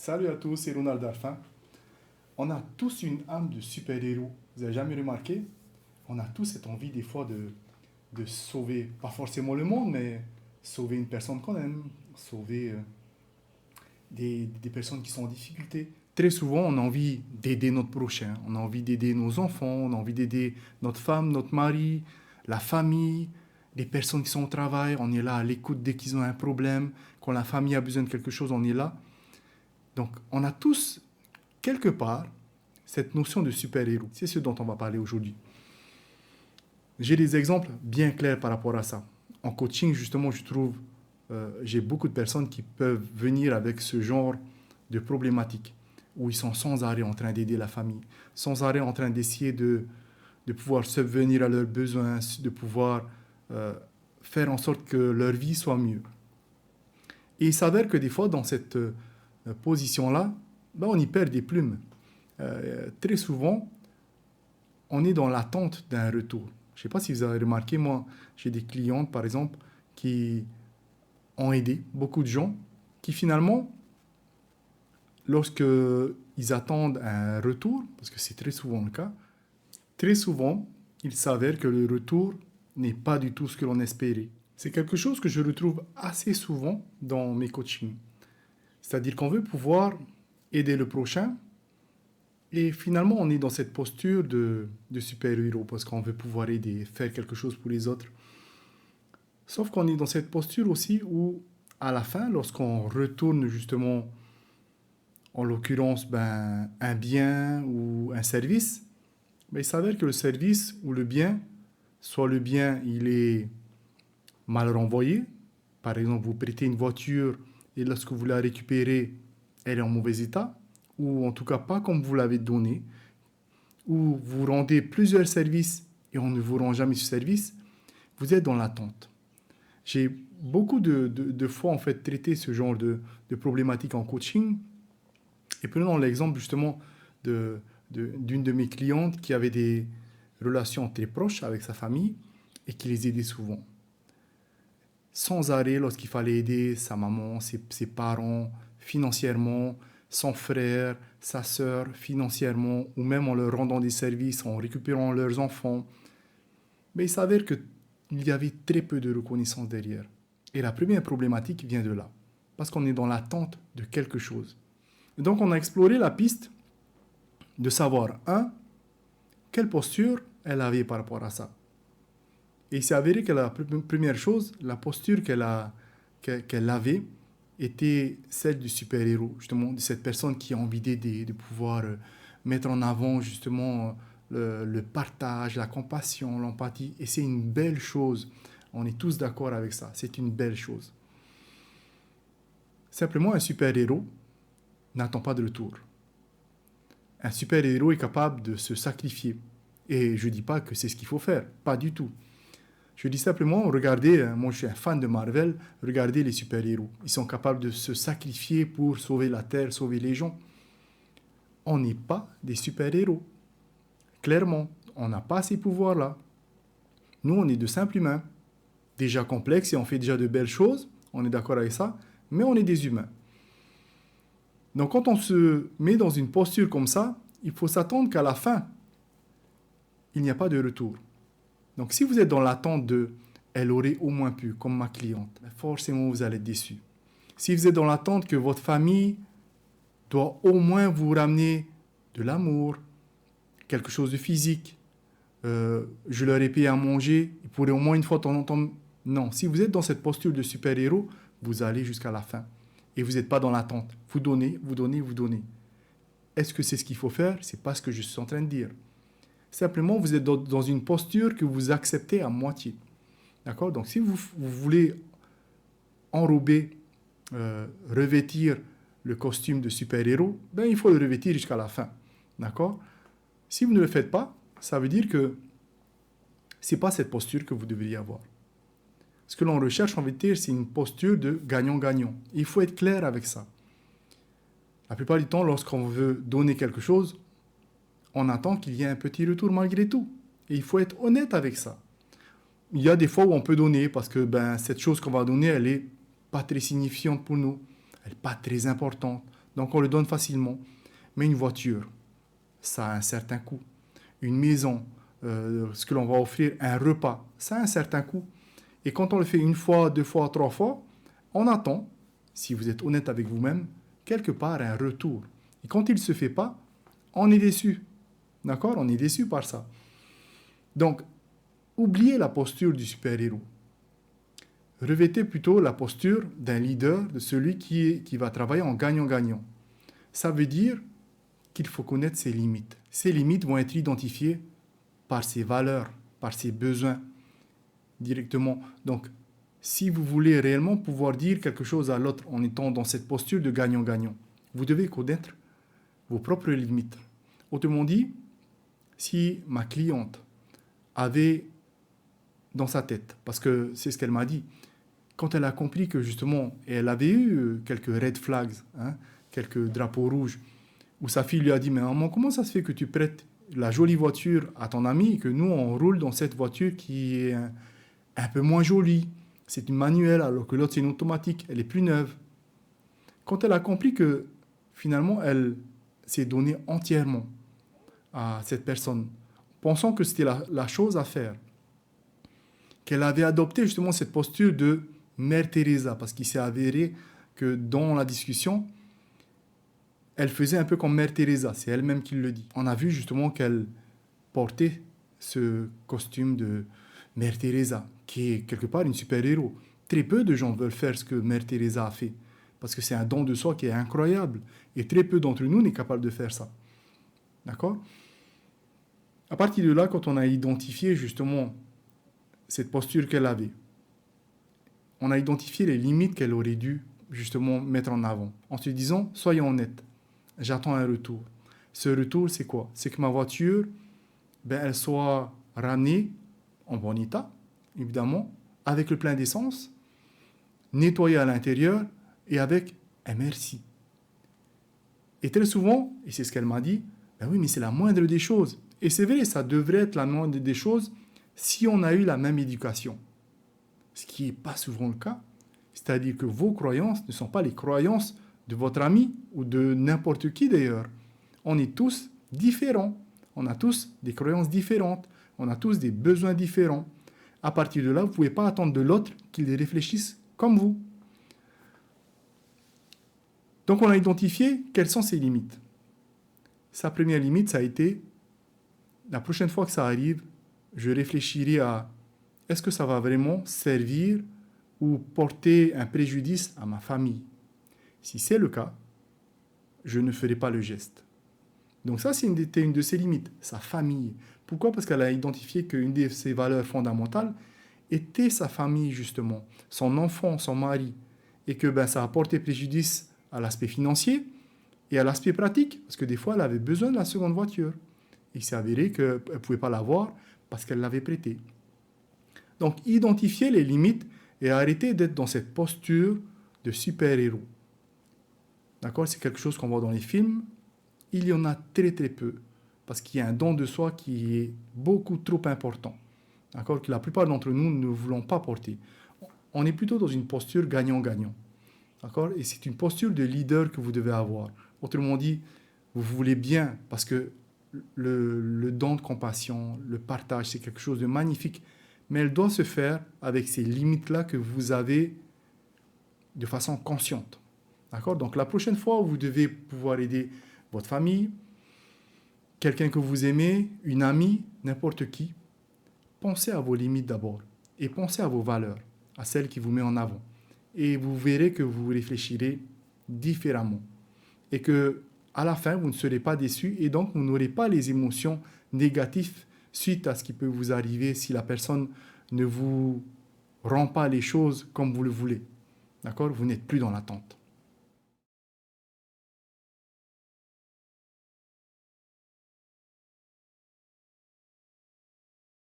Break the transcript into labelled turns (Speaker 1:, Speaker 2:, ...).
Speaker 1: Salut à tous, c'est Ronald Darfin. On a tous une âme de super-héros. Vous avez jamais remarqué? On a tous cette envie des fois de sauver, pas forcément le monde, mais sauver une personne qu'on aime, sauver des personnes qui sont en difficulté. Très souvent, on a envie d'aider notre prochain, on a envie d'aider nos enfants, on a envie d'aider notre femme, notre mari, la famille, les personnes qui sont au travail. On est là à l'écoute dès qu'ils ont un problème. Quand la famille a besoin de quelque chose, on est là. Donc, on a tous, quelque part, cette notion de super-héros. C'est ce dont on va parler aujourd'hui. J'ai des exemples bien clairs par rapport à ça. En coaching, justement, je trouve, j'ai beaucoup de personnes qui peuvent venir avec ce genre de problématiques, où ils sont sans arrêt en train d'aider la famille, sans arrêt en train d'essayer de pouvoir subvenir à leurs besoins, de pouvoir faire en sorte que leur vie soit mieux. Et il s'avère que des fois, dans cette position-là, on y perd des plumes. Très souvent, on est dans l'attente d'un retour. Je ne sais pas si vous avez remarqué, moi, j'ai des clientes, par exemple, qui ont aidé beaucoup de gens, qui finalement, lorsqu'ils attendent un retour, parce que c'est très souvent le cas, très souvent, il s'avère que le retour n'est pas du tout ce que l'on espérait. C'est quelque chose que je retrouve assez souvent dans mes coachings. C'est-à-dire qu'on veut pouvoir aider le prochain, et finalement, on est dans cette posture de super-héros parce qu'on veut pouvoir aider, faire quelque chose pour les autres. Sauf qu'on est dans cette posture aussi où, à la fin, lorsqu'on retourne justement, en l'occurrence, un bien ou un service, il s'avère que le service ou le bien, soit le bien, il est mal renvoyé. Par exemple, vous prêtez une voiture et lorsque vous la récupérez, elle est en mauvais état, ou en tout cas pas comme vous l'avez donné, ou vous rendez plusieurs services et on ne vous rend jamais ce service, vous êtes dans l'attente. J'ai beaucoup de fois en fait traité ce genre de problématiques en coaching. Et prenons l'exemple justement d'une de mes clientes qui avait des relations très proches avec sa famille et qui les aidait souvent. Sans arrêt lorsqu'il fallait aider sa maman, ses parents, financièrement, son frère, sa sœur, financièrement, ou même en leur rendant des services, en récupérant leurs enfants. Mais il s'avère qu'il y avait très peu de reconnaissance derrière. Et la première problématique vient de là, parce qu'on est dans l'attente de quelque chose. Et donc on a exploré la piste de savoir, quelle posture elle avait par rapport à ça. Et il s'est avéré que la première chose, la posture qu'elle avait, était celle du super-héros, justement, de cette personne qui a envie d'aider, de pouvoir mettre en avant justement le partage, la compassion, l'empathie. Et c'est une belle chose. On est tous d'accord avec ça. C'est une belle chose. Simplement, un super-héros n'attend pas de retour. Un super-héros est capable de se sacrifier. Et je ne dis pas que c'est ce qu'il faut faire. Pas du tout. Je dis simplement, regardez, moi je suis un fan de Marvel, regardez les super-héros. Ils sont capables de se sacrifier pour sauver la Terre, sauver les gens. On n'est pas des super-héros. Clairement, on n'a pas ces pouvoirs-là. Nous, on est de simples humains. Déjà complexes et on fait déjà de belles choses, on est d'accord avec ça, mais on est des humains. Donc quand on se met dans une posture comme ça, il faut s'attendre qu'à la fin, il n'y a pas de retour. Donc si vous êtes dans l'attente de « elle aurait au moins pu », comme ma cliente, forcément vous allez être déçu. Si vous êtes dans l'attente que votre famille doit au moins vous ramener de l'amour, quelque chose de physique, je leur ai payé à manger, ils pourraient au moins une fois de temps en temps... Non, si vous êtes dans cette posture de super-héros, vous allez jusqu'à la fin. Et vous n'êtes pas dans l'attente. Vous donnez, vous donnez, vous donnez. Est-ce que c'est ce qu'il faut faire? Ce n'est pas ce que je suis en train de dire. Simplement, vous êtes dans une posture que vous acceptez à moitié. D'accord? Donc, si vous voulez enrober, revêtir le costume de super-héros, il faut le revêtir jusqu'à la fin. D'accord? Si vous ne le faites pas, ça veut dire que ce n'est pas cette posture que vous devriez avoir. Ce que l'on recherche en vérité, c'est une posture de gagnant-gagnant. Il faut être clair avec ça. La plupart du temps, lorsqu'on veut donner quelque chose, on attend qu'il y ait un petit retour malgré tout. Et il faut être honnête avec ça. Il y a des fois où on peut donner parce que cette chose qu'on va donner, elle n'est pas très signifiante pour nous. Elle n'est pas très importante. Donc on le donne facilement. Mais une voiture, ça a un certain coût. Une maison, ce que l'on va offrir, un repas, ça a un certain coût. Et quand on le fait une fois, deux fois, trois fois, on attend, si vous êtes honnête avec vous-même, quelque part un retour. Et quand il ne se fait pas, on est déçu. D'accord? On est déçu par ça. Donc, oubliez la posture du super-héros. Revêtez plutôt la posture d'un leader, de celui qui va travailler en gagnant-gagnant. Ça veut dire qu'il faut connaître ses limites. Ces limites vont être identifiées par ses valeurs, par ses besoins directement. Donc, si vous voulez réellement pouvoir dire quelque chose à l'autre en étant dans cette posture de gagnant-gagnant, vous devez connaître vos propres limites. Autrement dit, si ma cliente avait dans sa tête, parce que c'est ce qu'elle m'a dit, quand elle a compris que justement, elle avait eu quelques red flags, quelques drapeaux rouges, où sa fille lui a dit, mais maman, comment ça se fait que tu prêtes la jolie voiture à ton ami et que nous, on roule dans cette voiture qui est un peu moins jolie. C'est une manuelle alors que l'autre, c'est une automatique. Elle est plus neuve. Quand elle a compris que finalement, elle s'est donnée entièrement à cette personne, pensant que c'était la chose à faire, qu'elle avait adopté justement cette posture de Mère Teresa, parce qu'il s'est avéré que dans la discussion, elle faisait un peu comme Mère Teresa, c'est elle-même qui le dit. On a vu justement qu'elle portait ce costume de Mère Teresa, qui est quelque part une super-héros. Très peu de gens veulent faire ce que Mère Teresa a fait, parce que c'est un don de soi qui est incroyable, et très peu d'entre nous n'est capable de faire ça. D'accord? À partir de là, quand on a identifié justement cette posture qu'elle avait, on a identifié les limites qu'elle aurait dû justement mettre en avant, en se disant, soyons honnêtes, j'attends un retour. Ce retour, c'est quoi? C'est que ma voiture, elle soit ramenée en bon état, évidemment, avec le plein d'essence, nettoyée à l'intérieur et avec un merci. Et très souvent, et c'est ce qu'elle m'a dit, oui, mais c'est la moindre des choses. Et c'est vrai, ça devrait être la moindre des choses si on a eu la même éducation. Ce qui n'est pas souvent le cas. C'est-à-dire que vos croyances ne sont pas les croyances de votre ami ou de n'importe qui d'ailleurs. On est tous différents. On a tous des croyances différentes. On a tous des besoins différents. À partir de là, vous ne pouvez pas attendre de l'autre qu'il réfléchisse comme vous. Donc on a identifié quelles sont ses limites. Sa première limite, ça a été, la prochaine fois que ça arrive, je réfléchirai à est-ce que ça va vraiment servir ou porter un préjudice à ma famille. Si c'est le cas, je ne ferai pas le geste. Donc ça, c'était une de ses limites, sa famille. Pourquoi? Parce qu'elle a identifié qu'une de ses valeurs fondamentales était sa famille, justement, son enfant, son mari, et que ça a porté préjudice à l'aspect financier et à l'aspect pratique, parce que des fois, elle avait besoin de la seconde voiture. Il s'est avéré qu'elle ne pouvait pas l'avoir parce qu'elle l'avait prêtée. Donc, identifier les limites et arrêter d'être dans cette posture de super-héros. D'accord? C'est quelque chose qu'on voit dans les films. Il y en a très très peu, parce qu'il y a un don de soi qui est beaucoup trop important. D'accord? Que la plupart d'entre nous ne voulons pas porter. On est plutôt dans une posture gagnant-gagnant. D'accord? Et c'est une posture de leader que vous devez avoir. Autrement dit, vous voulez bien, parce que le don de compassion, le partage, c'est quelque chose de magnifique. Mais elle doit se faire avec ces limites-là que vous avez de façon consciente. D'accord? Donc la prochaine fois, vous devez pouvoir aider votre famille, quelqu'un que vous aimez, une amie, n'importe qui. Pensez à vos limites d'abord et pensez à vos valeurs, à celles qui vous mettent en avant. Et vous verrez que vous réfléchirez différemment et que à la fin, vous ne serez pas déçu et donc vous n'aurez pas les émotions négatives suite à ce qui peut vous arriver si la personne ne vous rend pas les choses comme vous le voulez. D'accord? Vous n'êtes plus dans l'attente.